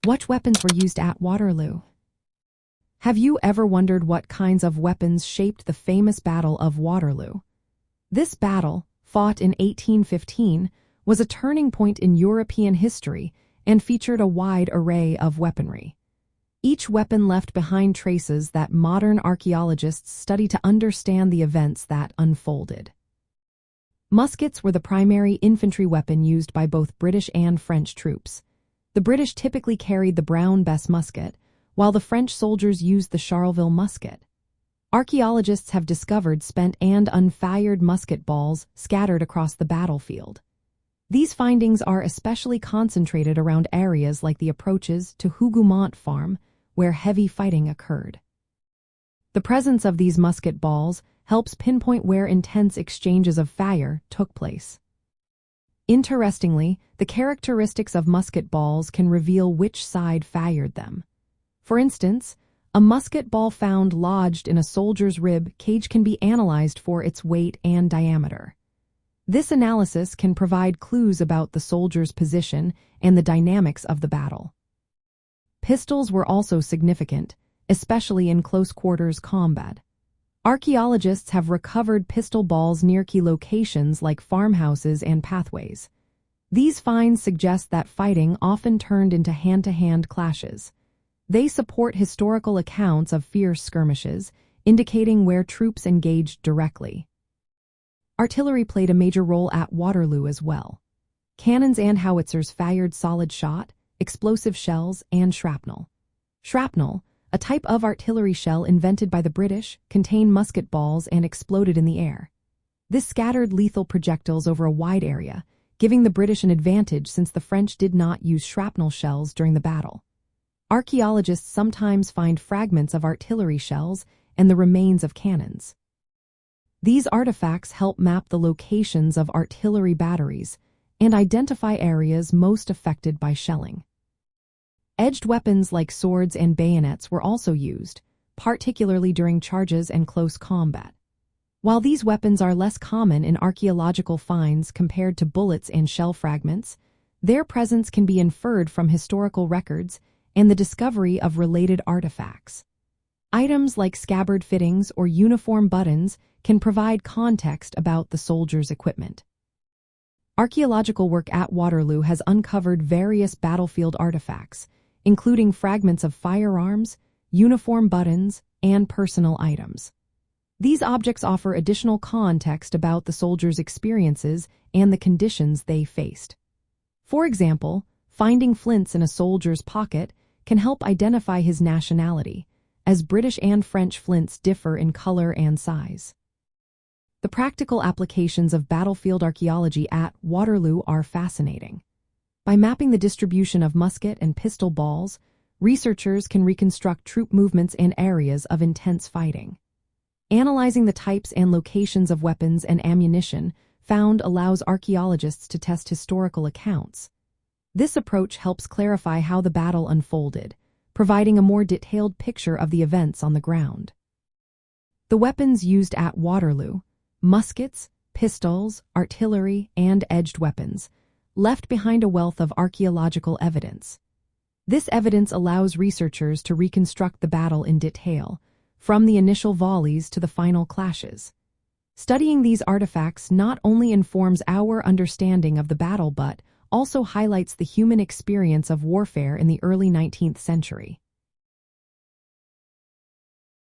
What weapons were used at Waterloo? Have you ever wondered what kinds of weapons shaped the famous Battle of Waterloo? This battle, fought in 1815, was a turning point in European history and featured a wide array of weaponry. Each weapon left behind traces that modern archaeologists study to understand the events that unfolded. Muskets were the primary infantry weapon used by both British and French troops. The British typically carried the Brown Bess musket, while the French soldiers used the Charleville musket. Archaeologists have discovered spent and unfired musket balls scattered across the battlefield. These findings are especially concentrated around areas like the approaches to Hougoumont Farm, where heavy fighting occurred. The presence of these musket balls helps pinpoint where intense exchanges of fire took place. Interestingly, the characteristics of musket balls can reveal which side fired them. For instance, a musket ball found lodged in a soldier's rib cage can be analyzed for its weight and diameter. This analysis can provide clues about the soldier's position and the dynamics of the battle. Pistols were also significant, especially in close-quarters combat. Archaeologists have recovered pistol balls near key locations like farmhouses and pathways. These finds suggest that fighting often turned into hand-to-hand clashes. They support historical accounts of fierce skirmishes, indicating where troops engaged directly. Artillery played a major role at Waterloo as well. Cannons and howitzers fired solid shot, explosive shells, and shrapnel. Shrapnel, a type of artillery shell invented by the British, contained musket balls and exploded in the air. This scattered lethal projectiles over a wide area, giving the British an advantage since the French did not use shrapnel shells during the battle. Archaeologists sometimes find fragments of artillery shells and the remains of cannons. These artifacts help map the locations of artillery batteries and identify areas most affected by shelling. Edged weapons like swords and bayonets were also used, particularly during charges and close combat. While these weapons are less common in archaeological finds compared to bullets and shell fragments, their presence can be inferred from historical records and the discovery of related artifacts. Items like scabbard fittings or uniform buttons can provide context about the soldier's equipment. Archaeological work at Waterloo has uncovered various battlefield artifacts, including fragments of firearms, uniform buttons, and personal items. These objects offer additional context about the soldiers' experiences and the conditions they faced. For example, finding flints in a soldier's pocket can help identify his nationality, as British and French flints differ in color and size. The practical applications of battlefield archaeology at Waterloo are fascinating. By mapping the distribution of musket and pistol balls, researchers can reconstruct troop movements and areas of intense fighting. Analyzing the types and locations of weapons and ammunition found allows archaeologists to test historical accounts. This approach helps clarify how the battle unfolded, providing a more detailed picture of the events on the ground. The weapons used at Waterloo, muskets, pistols, artillery, and edged weapons, left behind a wealth of archaeological evidence. This evidence allows researchers to reconstruct the battle in detail, from the initial volleys to the final clashes. Studying these artifacts not only informs our understanding of the battle but also highlights the human experience of warfare in the early 19th century.